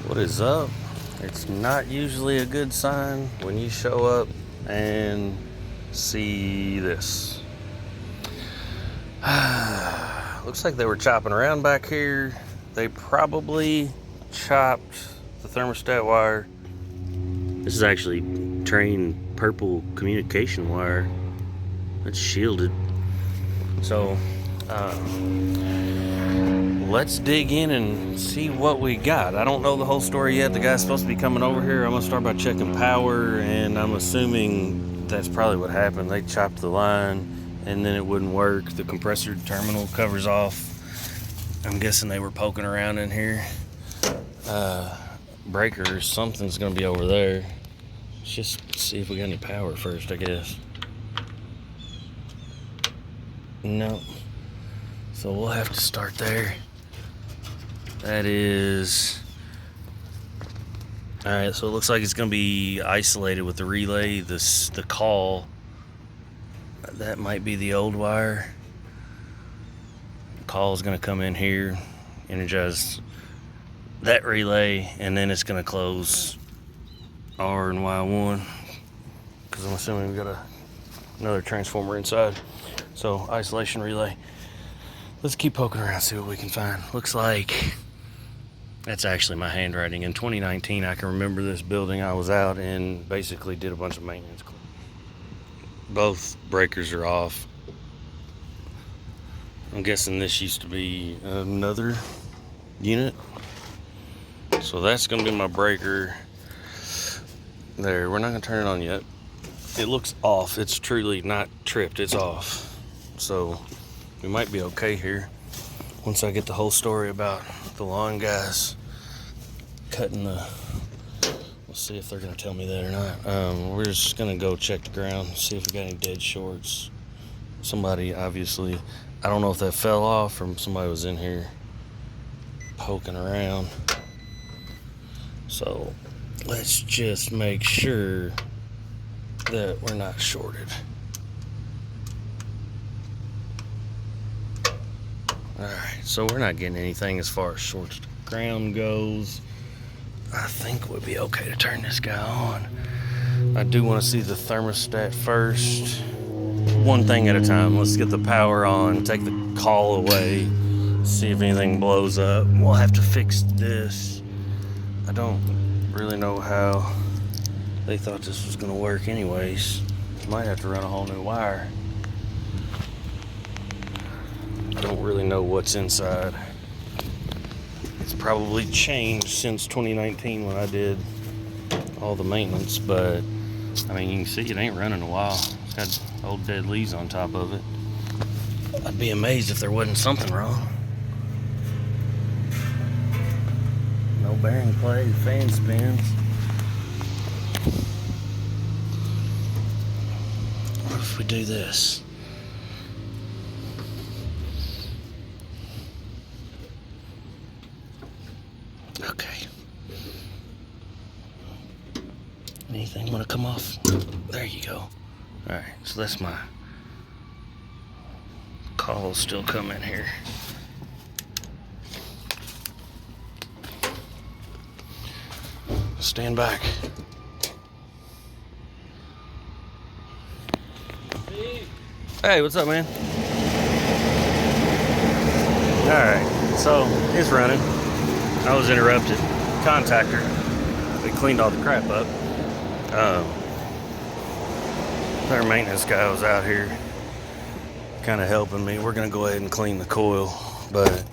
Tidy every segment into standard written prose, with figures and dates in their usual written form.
What is up? It's not usually a good sign when you show up and see this. Looks like they were chopping around back here. They probably chopped the thermostat wire. This is actually train purple communication wire. It's shielded. So, let's dig in and see what we got. I don't know the whole story yet. The guy's supposed to be coming over here. I'm gonna start by checking power, and I'm assuming that's probably what happened. They chopped the line and then it wouldn't work. The compressor terminal covers off. I'm guessing they were poking around in here. Breaker or something's gonna be over there. Let's just see if we got any power first, I guess. No. So we'll have to start there. That is... Alright, so it looks like it's going to be isolated with the relay. The call. That might be the old wire. The call is going to come in here, energize that relay, and then it's going to close R and Y1. Because I'm assuming we've got another transformer inside. So, isolation relay. Let's keep poking around, see what we can find. Looks like that's actually my handwriting. In 2019, I can remember this building. I was out and basically did a bunch of maintenance. Both breakers are off. I'm guessing this used to be another unit. So that's gonna be my breaker. There, we're not gonna turn it on yet. It looks off. It's truly not tripped, it's off. So we might be okay here once I get the whole story about the lawn guys cutting the... We'll see if they're going to tell me that or not. We're just going to go check the ground, see if we got any dead shorts. Somebody, obviously, I don't know if that fell off or somebody was in here poking around. So let's just make sure that we're not shorted. Alright, so we're not getting anything as far as short ground goes. I think we'll be okay to turn this guy on. I do want to see the thermostat first. One thing at a time. Let's get the power on, take the call away, see if anything blows up. We'll have to fix this. I don't really know how they thought this was going to work anyways. Might have to run a whole new wire. Don't really know what's inside. It's probably changed since 2019 when I did all the maintenance, but I mean, you can see it ain't running a while. It's got old dead leaves on top of it. I'd be amazed if there wasn't something wrong. No bearing play, fan spins. What if we do this? Okay. Anything want to come off? There you go. Alright, so that's my call still coming here. Stand back. Hey, what's up, man? Alright, so it's running. I was interrupted. Contactor. We cleaned all the crap up. Our maintenance guy was out here kind of helping me. We're going to go ahead and clean the coil, but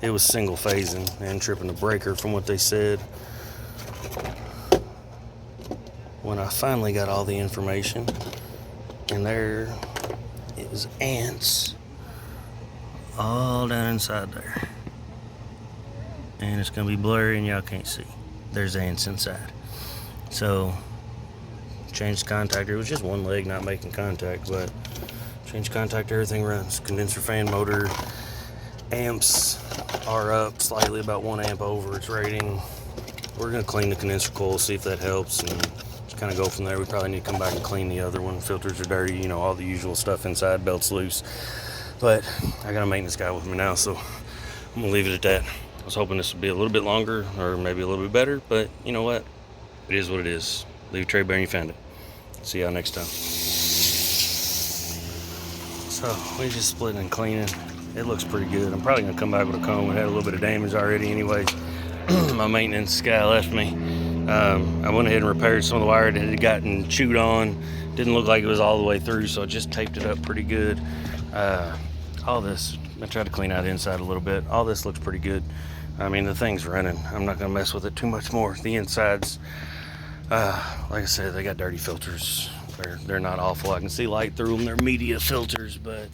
it was single phasing and tripping the breaker from what they said. When I finally got all the information, and there is ants all down inside there. And it's gonna be blurry and y'all can't see. There's ants inside. So changed the contactor. It was just one leg not making contact, but changed contactor, everything runs. Condenser fan motor, amps are up slightly, about 1 amp over its rating. We're gonna clean the condenser coil, see if that helps, and just kind of go from there. We probably need to come back and clean the other one. Filters are dirty, you know, all the usual stuff inside, belt's loose. But I got a maintenance guy with me now, so I'm gonna leave it at that. was hoping this would be a little bit longer or maybe a little bit better, but you know what? It is what it is. Leave a tray bearing, you found it. See y'all next time. So we just split and cleaning. It looks pretty good. I'm probably gonna come back with a comb. It had a little bit of damage already anyways. My maintenance guy left me. I went ahead and repaired some of the wire that had gotten chewed on. Didn't look like it was all the way through, so I just taped it up pretty good. All this, I tried to clean out the inside a little bit. All this looks pretty good. I mean, the thing's running. I'm not gonna mess with it too much more. The insides, like I said, they got dirty filters. They're not awful. I can see light through them. They're media filters, but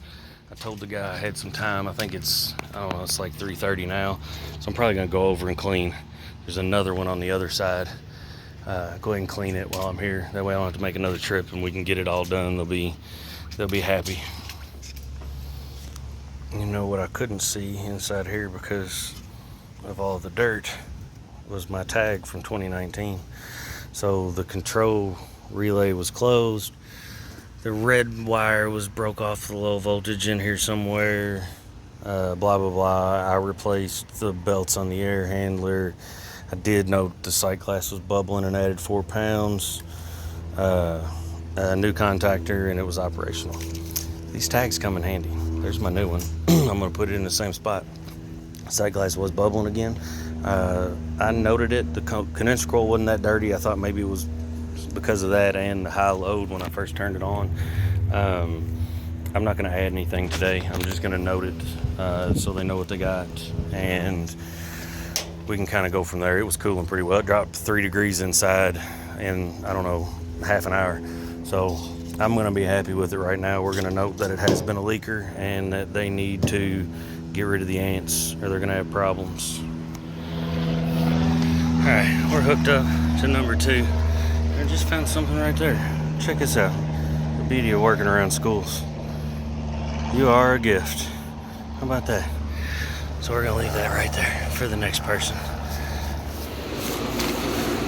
I told the guy I had some time. I think it's, I don't know, it's like 3:30 now. So I'm probably gonna go over and clean. There's another one on the other side. Go ahead and clean it while I'm here. That way I don't have to make another trip and we can get it all done. They'll be happy. You know what I couldn't see inside here because of all the dirt was my tag from 2019. So the control relay was closed. The red wire was broke off the low voltage in here somewhere. Blah, blah, blah. I replaced the belts on the air handler. I did note the sight glass was bubbling and added 4 pounds. A new contactor, and it was operational. These tags come in handy. There's my new one. I'm gonna put it in the same spot. Sight glass was bubbling again. I noted it. The condenser coil wasn't that dirty. I thought maybe it was because of that and the high load when I first turned it on. I'm not gonna add anything today. I'm just gonna note it so they know what they got, and we can kind of go from there. It was cooling pretty well. It dropped 3 degrees inside in, I don't know, half an hour. So I'm gonna be happy with it right now. We're gonna note that it has been a leaker and that they need to get rid of the ants or they're gonna have problems. All right, we're hooked up to number 2. I just found something right there. Check this out. The beauty of working around schools. You are a gift. How about that? So we're gonna leave that right there for the next person.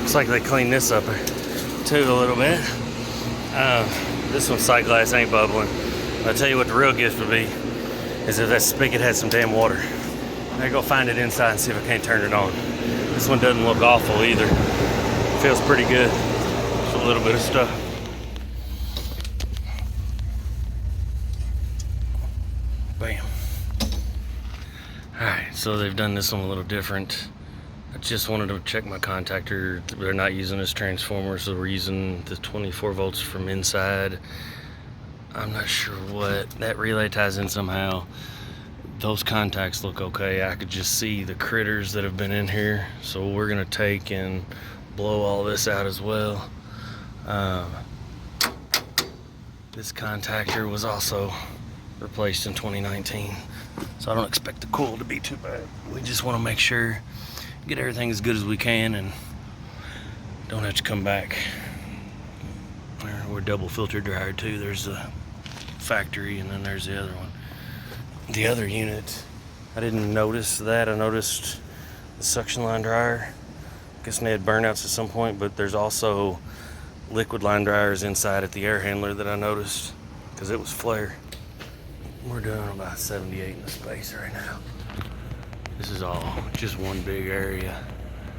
Looks like they cleaned this up too a little bit. This one's sight glass ain't bubbling. I'll tell you what the real gift would be is if that spigot had some damn water. I go find it inside and see if I can't turn it on. This one doesn't look awful either. Feels pretty good. Just a little bit of stuff. Bam. Alright, so they've done this one a little different. I just wanted to check my contactor. They're not using this transformer, so we're using the 24 volts from inside. I'm not sure what. That relay ties in somehow. Those contacts look okay. I could just see the critters that have been in here. So we're gonna take and blow all this out as well. This contactor was also replaced in 2019. So I don't expect the coil to be too bad. We just want to make sure, get everything as good as we can and don't have to come back. We're double filter dryer too. There's the factory and then there's the other one. The other unit, I didn't notice that. I noticed the suction line dryer. Guessing they had burnouts at some point, but there's also liquid line dryers inside at the air handler that I noticed because it was flare. We're doing about 78 in the space right now. This is all just one big area.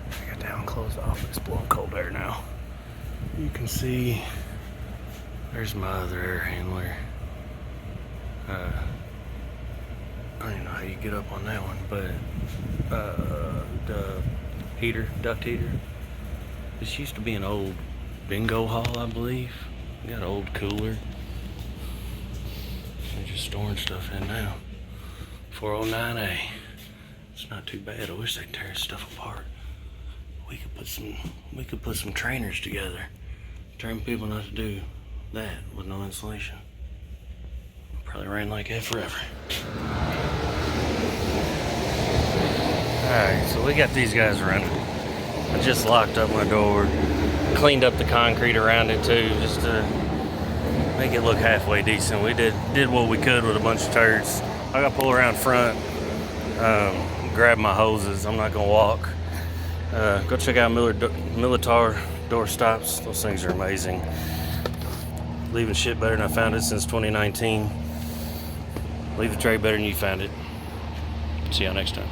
I got that one closed off. It's blowing cold air now. You can see there's my other air handler. I don't even know how you get up on that one, but the heater, duct heater. This used to be an old bingo hall, I believe. We got an old cooler. They're just storing stuff in now. 409A. It's not too bad. I wish they'd tear stuff apart. We could put some trainers together. Train people not to do that with no insulation. Probably ran like that forever. Alright, so we got these guys running. I just locked up my door, cleaned up the concrete around it too, just to make it look halfway decent. We did what we could with a bunch of turds. I got to pull around front, grab my hoses. I'm not gonna walk. Go check out Militar door stops. Those things are amazing. Leaving shit better than I found it since 2019. Leave the tray better than you found it. See y'all next time.